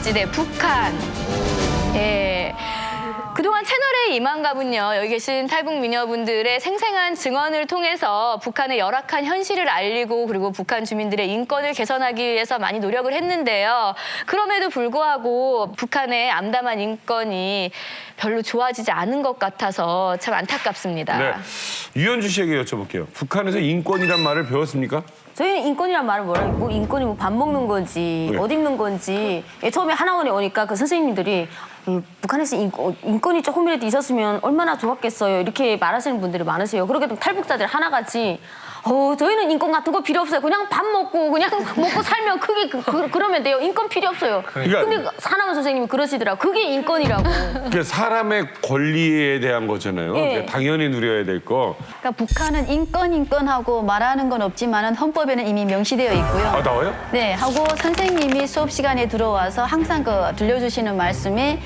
사각지대 북한. 예. 그동안 채널A 이만갑은요, 여기 계신 탈북 미녀분들의 생생한 증언을 통해서 북한의 열악한 현실을 알리고 그리고 북한 주민들의 인권을 개선하기 위해서 많이 노력을 했는데요. 그럼에도 불구하고 북한의 암담한 인권이 별로 좋아지지 않은 것 같아서 참 안타깝습니다. 네. 유현주 씨에게 여쭤볼게요. 북한에서 인권이란 말을 배웠습니까? 저희는 인권이란 말은 뭐라 뭐 인권이 뭐 밥 먹는 건지 네. 옷 입는 건지 처음에 하나원에 오니까 그 선생님들이 북한에서 인권이 조금이라도 있었으면 얼마나 좋았겠어요 이렇게 말하시는 분들이 많으세요. 그렇게 탈북자들 하나같이 저희는 인권 같은 거 필요 없어요. 그냥 밥 먹고 그냥 먹고 살면 그게 그러면 돼요. 인권 필요 없어요. 그러니까. 근데 하나원 선생님이 그러시더라고. 그게 인권이라고. 그게 사람의 권리에 대한 거잖아요. 예. 그게 당연히 누려야 될 거. 그러니까 북한은 인권하고 말하는 건 없지만은 헌법에는 이미 명시되어 있고요. 아, 나와요? 네, 하고 선생님이 수업 시간에 들어와서 항상 들려주시는 말씀이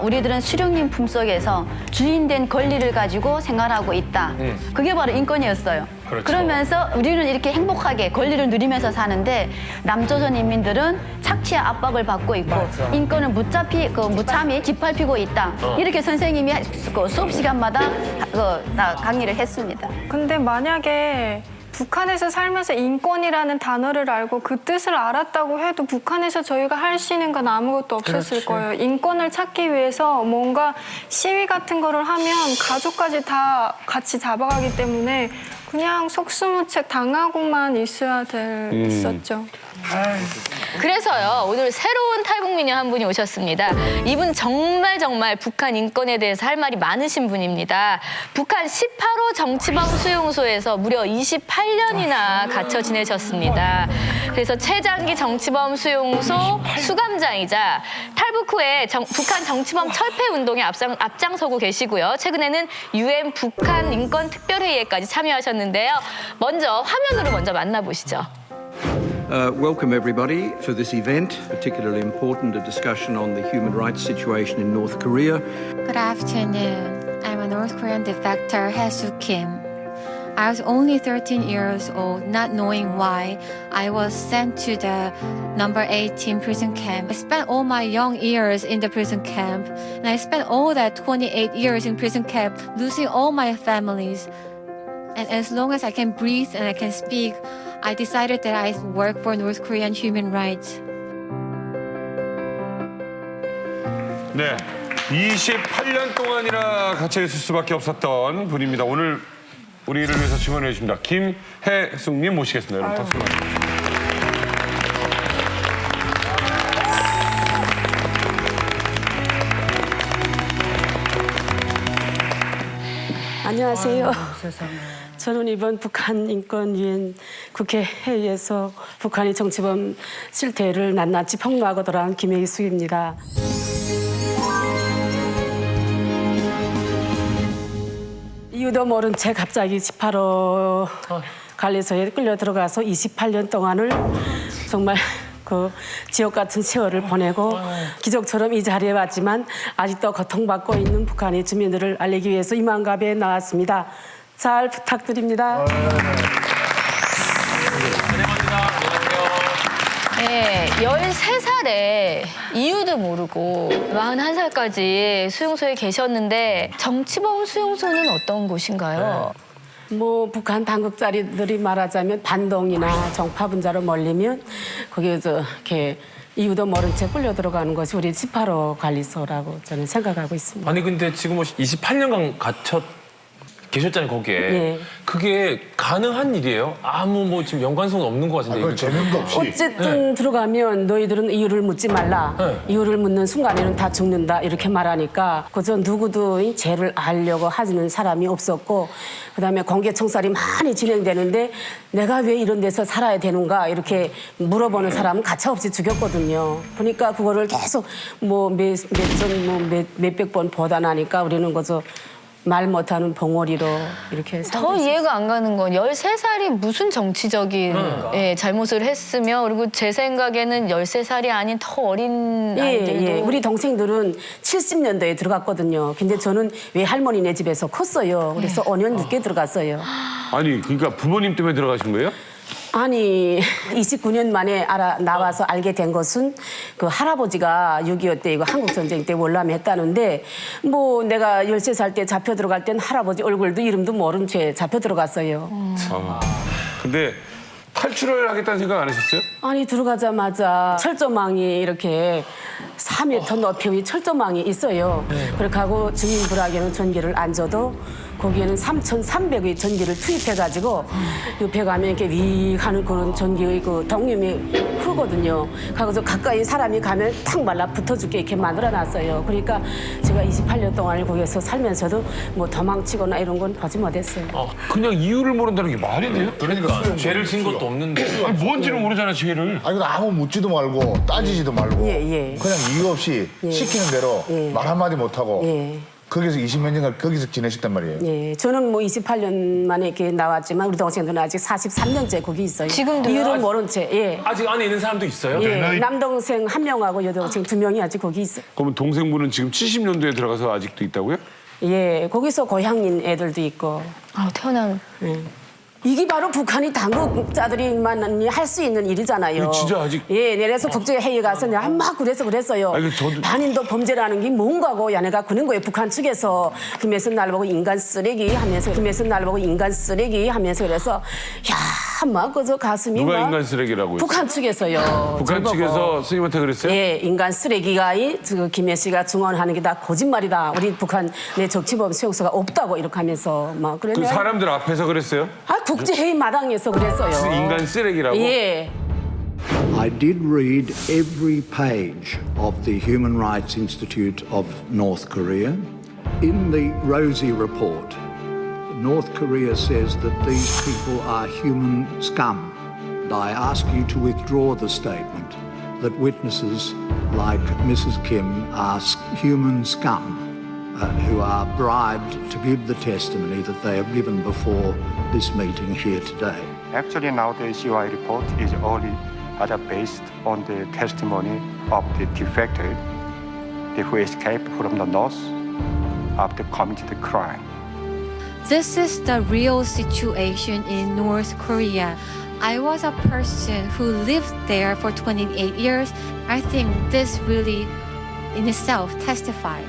우리들은 수령님 품속에서 주인된 권리를 가지고 생활하고 있다. 그게 바로 인권이었어요. 그렇죠. 그러면서 우리는 이렇게 행복하게 권리를 누리면서 사는데 남조선 인민들은 착취와 압박을 받고 있고 인권을 무참히 짓밟히고 있다. 이렇게 선생님이 수업 시간마다 강의를 했습니다. 근데 만약에 북한에서 살면서 인권이라는 단어를 알고 그 뜻을 알았다고 해도 북한에서 저희가 할 수 있는 건 아무것도 없었을 거예요. 인권을 찾기 위해서 뭔가 시위 같은 거를 하면 가족까지 다 같이 잡아가기 때문에 그냥 속수무책 당하고만 있어야 됐었죠. 그래서요, 오늘 새로운 탈북민녀 한 분이 오셨습니다. 이분 정말 북한 인권에 대해서 할 말이 많으신 분입니다. 북한 18호 정치범 수용소에서 무려 28년이나 갇혀 지내셨습니다. 그래서 최장기 정치범 수용소 수감장이자 탈북 후에 북한 정치범 철폐 운동에 앞장서고 계시고요. 최근에는 UN 북한 인권특별회의에까지 참여하셨는데요. 화면으로 먼저 만나보시죠. Welcome everybody to this event, particularly important, a discussion on the human rights situation in North Korea. Good afternoon. I'm a North Korean defector, Hae-soo Kim. I was only 13 years old, not knowing why I was sent to the number 18 prison camp. I spent all my young years in the prison camp, and I spent all that 28 years in prison camp losing all my families. And as long as I can breathe and I can speak, I decided that I work for North Korean human rights. 네. 28년 동안이나 갇혀 있을 수밖에 없었던 분입니다. 오늘 우리를 위해서 증언해 주십니다. 김혜숙님 모시겠습니다. 여러분 박수 주세요. 안녕하세요. 저는 이번 북한 인권위원 국회 회의에서 북한의 정치범 실태를 낱낱이 폭로하고 돌아온 김혜숙입니다. 이유도 모른 채 갑자기 18호 관리소에 끌려 들어가서 28년 동안을 정말 그 지옥 같은 세월을 보내고 기적처럼 이 자리에 왔지만 아직도 고통받고 있는 북한의 주민들을 알리기 위해서 이만갑에 나왔습니다. 잘 부탁드립니다. 네, 13살에 이유도 모르고 41살까지 수용소에 계셨는데 정치범 수용소는 어떤 곳인가요? 뭐 북한 당국자리들이 말하자면 반동이나 정파 분자로 몰리면 거기에서 이렇게 이유도 모른 채 끌려 들어가는 것이 우리 18호 관리소라고 저는 생각하고 있습니다. 아니 근데 지금 뭐 28년간 갇혀 계셨잖아요 거기에. 네. 그게 가능한 일이에요? 아무 뭐 지금 연관성은 없는 것 같은데. 그건 재능도 없이. 어쨌든 들어가면 너희들은 이유를 묻지 말라. 네. 이유를 묻는 순간에는 다 죽는다. 이렇게 말하니까 그저 누구도 이 죄를 알려고 하는 사람이 없었고 그다음에 공개청살이 많이 진행되는데 내가 왜 이런 데서 살아야 되는가 이렇게 물어보는 사람은 가차없이 죽였거든요. 그러니까 그거를 계속 뭐 몇백 번 보다나니까 우리는 그저 말 못하는 봉오리로 이렇게 살고 더 있었어요. 이해가 안 가는 건 13살이 무슨 정치적인 잘못을 했으며 그리고 제 생각에는 13살이 아닌 더 어린 아이들도 예. 우리 동생들은 70년대에 들어갔거든요. 근데 저는 외할머니네 집에서 컸어요. 그래서 5년 늦게 들어갔어요. 아니 그러니까 부모님 때문에 들어가신 거예요? 아니 29년 만에 나와서 알게 된 것은 그 할아버지가 6.25 때 이거 한국전쟁 때 월남했다는데 뭐 내가 13살 때 잡혀 들어갈 땐 할아버지 얼굴도 이름도 모른 채 잡혀 들어갔어요. 근데 탈출을 하겠다는 생각 안 하셨어요? 아니 들어가자마자 철조망이 이렇게 4m 높이의 철조망이 있어요. 그렇게 하고 증인불악에는 전기를 안 줘도 거기에는 3,300의 전기를 투입해가지고 옆에 가면 이렇게 위 하는 그런 전기의 그 동염이 흐르거든요. 그래서 가까이 사람이 가면 탁 말라 붙어죽게 이렇게 만들어놨어요. 그러니까 제가 28년 동안을 거기에서 살면서도 뭐 도망치거나 이런 건 보지 못했어요. 그냥 이유를 모른다는 게 말이 돼요? 그러니까 죄를 진 것도 없는데. 아니, 뭔지를 모르잖아, 죄를. 아니, 아무 묻지도 말고 따지지도 말고 예. 그냥 이유 없이 시키는 대로 예. 말 한마디 못하고 예. 거기서 20몇 년간 거기서 지내셨단 말이에요. 예, 저는 뭐 28년 만에 이렇게 나왔지만 우리 동생들은 아직 43년째 거기 있어요. 지금도요? 이유를 모른 채. 예. 아직 안에 있는 사람도 있어요? 예, 남동생 1명하고 여동생 2명이 아직 거기 있어요. 그러면 동생분은 지금 70년도에 들어가서 아직도 있다고요? 예, 거기서 고향인 애들도 있고. 태어난. 이게 바로 북한이 당국자들이만 할 수 있는 일이잖아요. 이거 진짜 아직- 예, 내려서 국제회의 가서 내가 막 그랬어요. 아니, 저도- 반인도 범죄라는 게 뭔가고 야네가 그런 거예요. 북한 측에서 김혜선 날 보고 인간 쓰레기 하면서 그래서 야, 막 그저 가슴이 누가 막 인간 쓰레기라고 했어요? 북한 측에서요. 북한 저보고. 측에서 스님한테 그랬어요? 예, 인간 쓰레기가 김혜 씨가 증언하는 게 다 거짓말이다. 우리 북한 내 정치범 수용소가 없다고 이렇게 하면서 막 그 그랬는데 사람들 앞에서 그랬어요? 국제회의 마당에서 그랬어요. 인간 쓰레기라고? 예. I did read every page of the Human Rights Institute of North Korea. In the Rosie report, North Korea says that these people are human scum. And I ask you to withdraw the statement that witnesses like Mrs. Kim are human scum who are bribed to give the testimony that they have given before this meeting here today. Actually, now the CY report is only based on the testimony of the defected who escaped from the north after committing the crime. This is the real situation in North Korea. I was a person who lived there for 28 years. I think this really in itself testifies